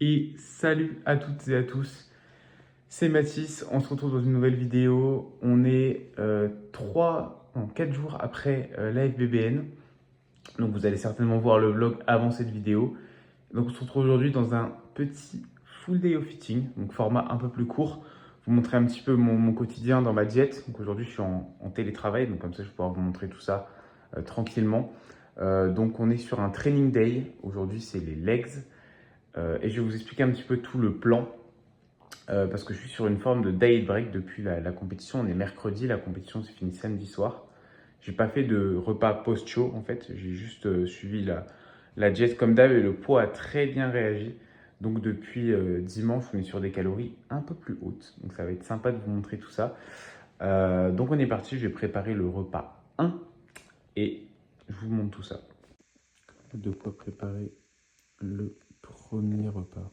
Et salut à toutes et à tous, c'est Mathis, on se retrouve dans une nouvelle vidéo. On est 4 jours après la FBBN, donc vous allez certainement voir le vlog avant cette vidéo. Donc on se retrouve aujourd'hui dans un petit full day of fitting, donc format un peu plus court. Vous montrer un petit peu mon quotidien dans ma diète. Donc aujourd'hui je suis en télétravail, donc comme ça je vais pouvoir vous montrer tout ça tranquillement. Donc on est sur un training day, aujourd'hui c'est les legs. Et je vais vous expliquer un petit peu tout le plan parce que je suis sur une forme de diet break depuis la compétition. On est mercredi, la compétition s'est finie samedi soir. J'ai pas fait de repas post-show en fait, j'ai juste suivi la diète comme d'hab et le poids a très bien réagi. Donc depuis dimanche, on est sur des calories un peu plus hautes. Donc ça va être sympa de vous montrer tout ça. Donc on est parti, je vais préparer le repas 1 et je vous montre tout ça. De quoi préparer le premier repas.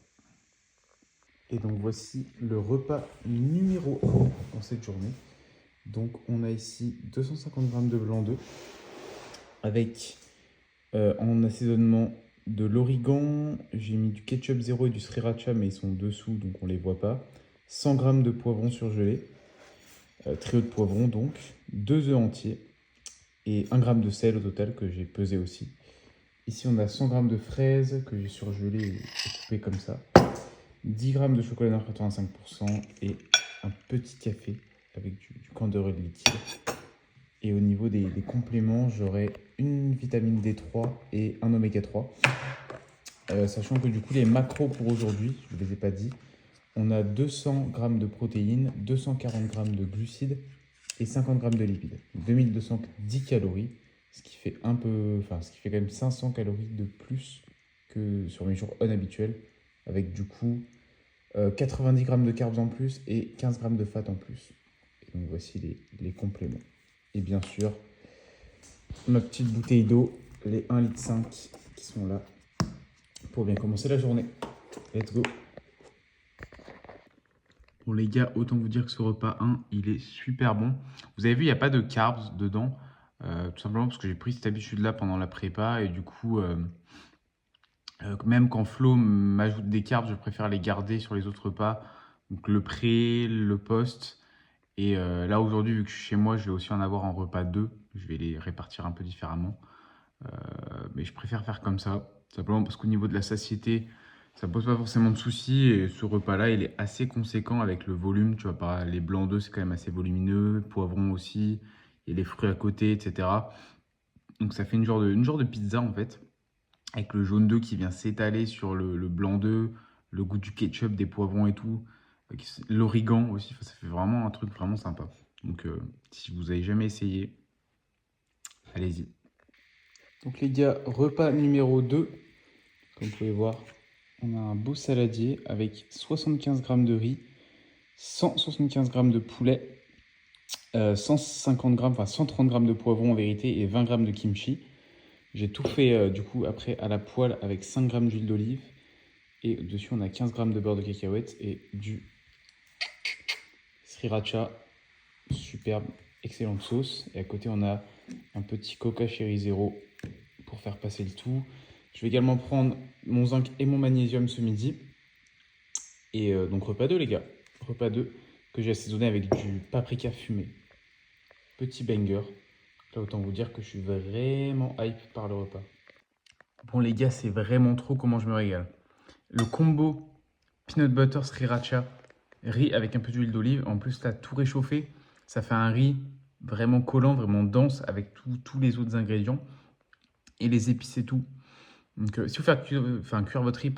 Et donc voici le repas numéro 1 dans cette journée. Donc on a ici 250 g de blanc d'œuf avec en assaisonnement de l'origan. J'ai mis du ketchup zéro et du sriracha mais ils sont dessous donc on ne les voit pas. 100 g de poivron surgelé, trio de poivron donc, 2 œufs entiers et 1 g de sel au total que j'ai pesé aussi. Ici on a 100 g de fraises que j'ai surgelées et coupées comme ça. 10 g de chocolat noir 85% et un petit café avec du candeur de liquide. Et au niveau des compléments, j'aurai une vitamine D3 et un oméga 3. Sachant que du coup, les macros pour aujourd'hui, je ne les ai pas dit, on a 200 g de protéines, 240 g de glucides et 50 g de lipides. 2210 calories, ce qui fait ce qui fait quand même 500 calories de plus que sur mes jours inhabituels, avec du coup 90 g de carbs en plus et 15 g de fat en plus. Et donc voici les compléments. Et bien sûr, ma petite bouteille d'eau, les 1,5 litre qui sont là pour bien commencer la journée. Let's go. Bon les gars, autant vous dire que ce repas 1, il est super bon. Vous avez vu, il n'y a pas de carbs dedans. Tout simplement parce que j'ai pris cette habitude-là pendant la prépa. Et du coup, même quand Flo m'ajoute des carbs, je préfère les garder sur les autres repas. Donc le pré, le post. Et là aujourd'hui, vu que je suis chez moi, je vais aussi en avoir en repas 2. Je vais les répartir un peu différemment. Mais je préfère faire comme ça. Simplement parce qu'au niveau de la satiété, ça pose pas forcément de soucis. Et ce repas-là, il est assez conséquent avec le volume. Tu vois, les blancs d'œufs, c'est quand même assez volumineux. Le poivron aussi. Et les fruits à côté, etc. Donc ça fait une genre de pizza en fait. Avec le jaune d'œuf qui vient s'étaler sur le blanc d'œuf. Le goût du ketchup, des poivrons et tout. L'origan aussi. Enfin, ça fait vraiment un truc vraiment sympa. Donc si vous avez jamais essayé, allez-y. Donc les gars, repas numéro 2. Comme vous pouvez voir, on a un beau saladier avec 75 g de riz, 175 g de poulet, 150 g, enfin 130 g de poivron en vérité et 20 g de kimchi. J'ai tout fait du coup après à la poêle avec 5 g d'huile d'olive. Et dessus on a 15 g de beurre de cacahuète et du sriracha. Superbe, excellente sauce. Et à côté on a un petit coca cherry zéro pour faire passer le tout. Je vais également prendre mon zinc et mon magnésium ce midi. Et donc repas 2 les gars, repas 2 que j'ai assaisonné avec du paprika fumé. Petit banger. Là autant vous dire que je suis vraiment hype par le repas. Bon les gars, c'est vraiment trop comment je me régale. Le combo peanut butter sriracha, riz avec un peu d'huile d'olive. En plus là, tout réchauffé, ça fait un riz vraiment collant, vraiment dense avec tous les autres ingrédients. Et les épices et tout. Donc si vous faites cuire votre riz,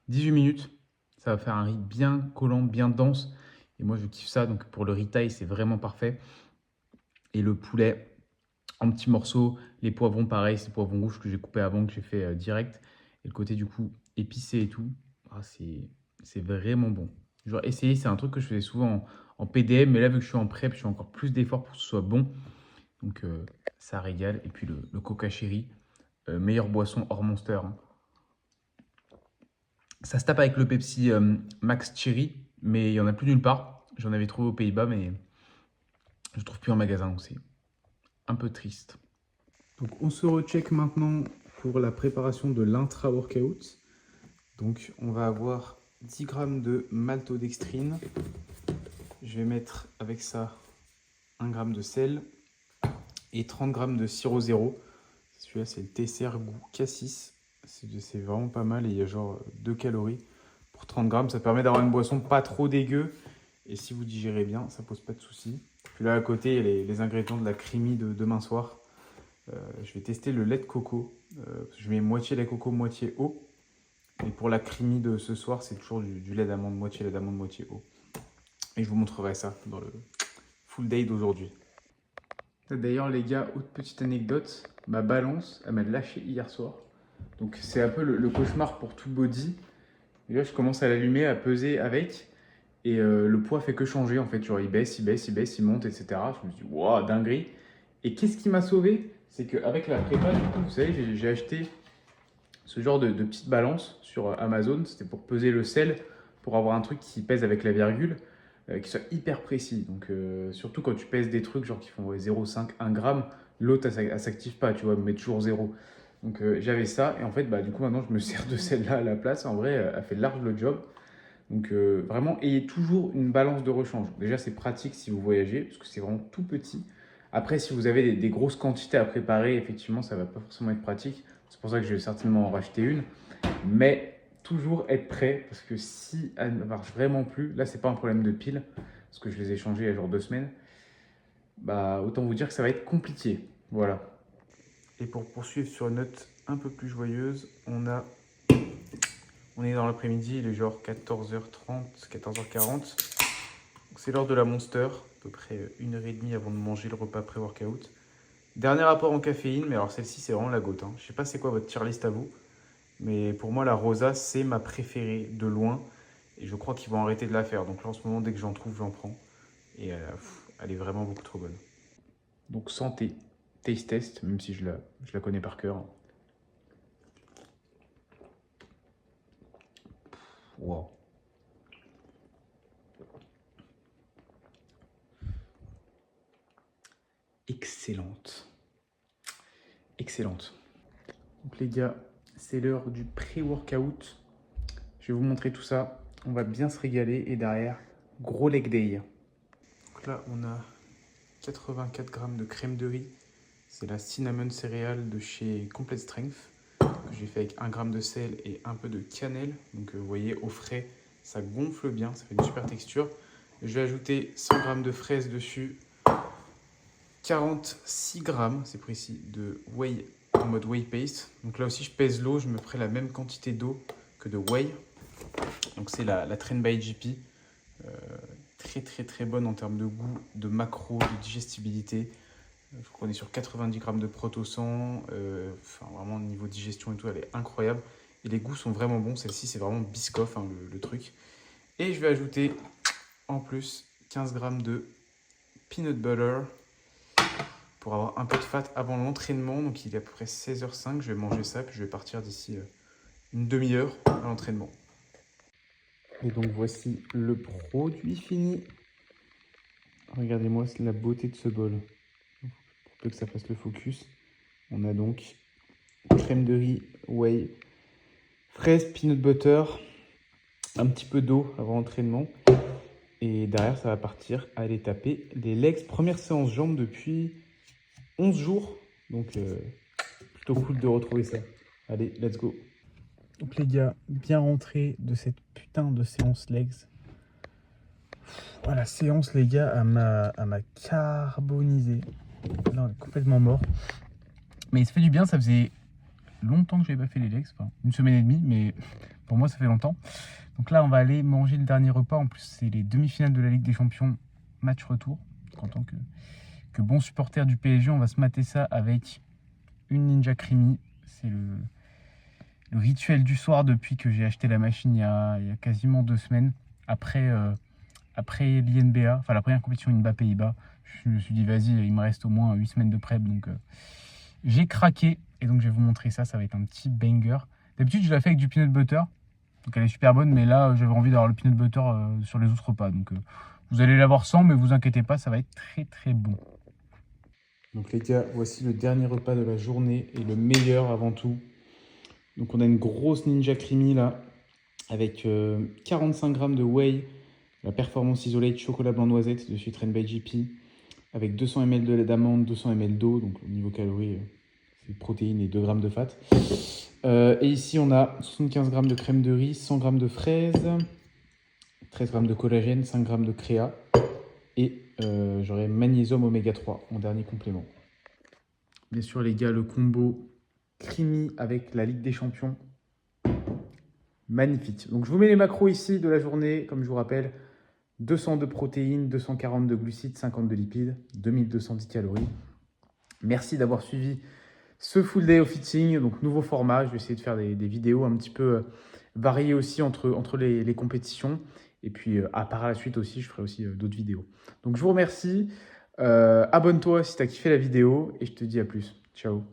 18 minutes. Ça va faire un riz bien collant, bien dense. Et moi, je kiffe ça. Donc, pour le riz thaï, c'est vraiment parfait. Et le poulet en petits morceaux. Les poivrons, pareil. C'est poivrons rouges que j'ai coupé avant, que j'ai fait direct. Et le côté, du coup, épicé et tout. Ah, c'est vraiment bon. Genre, essayer, c'est un truc que je faisais souvent en PDM. Mais là, vu que je suis en prep, je fais encore plus d'efforts pour que ce soit bon. Donc, ça régale. Et puis, le coca cherry. Meilleure boisson hors Monster. Hein. Ça se tape avec le Pepsi Max Cherry, mais il n'y en a plus nulle part. J'en avais trouvé aux Pays-Bas, mais je ne trouve plus en magasin, donc c'est un peu triste. Donc on se recheck maintenant pour la préparation de l'intra-workout. Donc on va avoir 10 grammes de maltodextrine. Je vais mettre avec ça 1 gramme de sel et 30 grammes de sirop zéro. Celui-là, c'est le Tesser goût cassis. C'est vraiment pas mal et il y a genre 2 calories pour 30 grammes. Ça permet d'avoir une boisson pas trop dégueu. Et si vous digérez bien, ça pose pas de soucis. Puis là, à côté, il y a les ingrédients de la creamy de demain soir. Je vais tester le lait de coco. Je mets moitié lait coco, moitié eau. Et pour la creamy de ce soir, c'est toujours du lait d'amande, moitié lait d'amande, moitié eau. Et je vous montrerai ça dans le full day d'aujourd'hui. D'ailleurs, les gars, autre petite anecdote, ma balance, elle m'a lâché hier soir. Donc c'est un peu le cauchemar pour tout body. Et là, je commence à l'allumer, à peser avec. Et le poids fait que changer en fait. Genre, il baisse, il baisse, il baisse, il monte, etc. Je me dis, waouh, dinguerie. Et qu'est-ce qui m'a sauvé? C'est qu'avec la prépa, du coup, vous savez, j'ai acheté ce genre de petite balance sur Amazon. C'était pour peser le sel, pour avoir un truc qui pèse avec la virgule, qui soit hyper précis. Donc, surtout quand tu pèses des trucs genre qui font 0,5, 1 gramme, l'autre, elle s'active pas, tu vois, elle met toujours 0. Donc, j'avais ça. Et en fait, bah, du coup, maintenant, je me sers de celle-là à la place. En vrai, elle fait large le job. Donc vraiment, ayez toujours une balance de rechange. Déjà, c'est pratique si vous voyagez, parce que c'est vraiment tout petit. Après, si vous avez des grosses quantités à préparer, effectivement, ça ne va pas forcément être pratique. C'est pour ça que je vais certainement en racheter une. Mais toujours être prêt, parce que si elle ne marche vraiment plus, là, ce n'est pas un problème de pile, parce que je les ai changées il y a genre 2 semaines, bah, autant vous dire que ça va être compliqué. Voilà. Et pour poursuivre sur une note un peu plus joyeuse, on est dans l'après-midi, il est genre 14h30, 14h40. C'est l'heure de la Monster, à peu près 1h30 avant de manger le repas pré-workout. Dernier rapport en caféine, mais alors celle-ci c'est vraiment la goutte. Je sais pas c'est quoi votre tier list à vous, mais pour moi la Rosa c'est ma préférée de loin. Et je crois qu'ils vont arrêter de la faire. Donc là en ce moment dès que j'en trouve j'en prends. Et elle est vraiment beaucoup trop bonne. Donc santé, taste test, même si je la connais par cœur. Wow. Excellente. Excellente. Donc les gars, c'est l'heure du pré-workout. Je vais vous montrer tout ça. On va bien se régaler et derrière, gros leg day. Donc là, on a 84 grammes de crème de riz. C'est la cinnamon céréale de chez Complete Strength que j'ai fait avec 1 gramme de sel et un peu de cannelle. Donc vous voyez, au frais, ça gonfle bien, ça fait une super texture. Je vais ajouter 100 grammes de fraises dessus. 46 grammes, c'est précis, de whey en mode whey paste. Donc là aussi, je pèse l'eau, je me ferai la même quantité d'eau que de whey. Donc c'est la Train by JP. Très très très bonne en termes de goût, de macro, de digestibilité. Je crois qu'on est sur 90 grammes de proto-sang. Enfin, vraiment, niveau digestion et tout, elle est incroyable. Et les goûts sont vraiment bons. Celle-ci, c'est vraiment Biscoff, hein, le truc. Et je vais ajouter en plus 15 grammes de peanut butter pour avoir un peu de fat avant l'entraînement. Donc il est à peu près 16h05, je vais manger ça, puis je vais partir d'ici une demi-heure à l'entraînement. Et donc voici le produit fini. Regardez-moi la beauté de ce bol. Pour peu que ça fasse le focus. On a donc crème de riz, whey, fraise, peanut butter, un petit peu d'eau avant l'entraînement. Et derrière, ça va partir aller taper les legs. Première séance jambes depuis 11 jours. Donc plutôt cool de retrouver ça. Allez, let's go. Donc les gars, bien rentré de cette putain de séance legs. Voilà, séance les gars, elle m'a carbonisé. Là on est complètement mort. Mais ça fait du bien, ça faisait longtemps que je n'avais pas fait les legs. Enfin, une semaine et demie, mais pour moi ça fait longtemps. Donc là on va aller manger le dernier repas. En plus c'est les demi-finales de la Ligue des Champions, match retour. En tant que bon supporter du PSG, on va se mater ça avec une Ninja Creamy. C'est le rituel du soir depuis que j'ai acheté la machine il y a quasiment 2 semaines. Après l'INBA, enfin la première compétition INBA Pays-Bas, je me suis dit vas-y, il me reste au moins 8 semaines de prep. Donc j'ai craqué et donc je vais vous montrer ça. Ça va être un petit banger. D'habitude, je la fais avec du peanut butter. Donc elle est super bonne, mais là j'avais envie d'avoir le peanut butter sur les autres repas. Donc vous allez l'avoir sans, mais vous inquiétez pas, ça va être très très bon. Donc les gars, voici le dernier repas de la journée et le meilleur avant tout. Donc on a une grosse Ninja Creamy là. avec 45 grammes de whey, la Performance Isolate chocolat blanc noisette de chez Train by JP, avec 200 ml d'amande, 200 ml d'eau, donc au niveau calories, c'est protéines et 2 grammes de fat. Et ici, on a 75 grammes de crème de riz, 100 grammes de fraises, 13 grammes de collagène, 5 grammes de créa et j'aurai magnésium oméga 3 en dernier complément. Bien sûr, les gars, le combo creamy avec la Ligue des Champions. Magnifique. Donc, je vous mets les macros ici de la journée, comme je vous rappelle. 200 de protéines, 240 de glucides, 50 de lipides, 2210 calories. Merci d'avoir suivi ce full day of fitting, donc nouveau format. Je vais essayer de faire des vidéos un petit peu variées aussi entre les compétitions. Et puis, par la suite aussi, je ferai aussi d'autres vidéos. Donc, je vous remercie. Abonne-toi si tu as kiffé la vidéo et je te dis à plus. Ciao.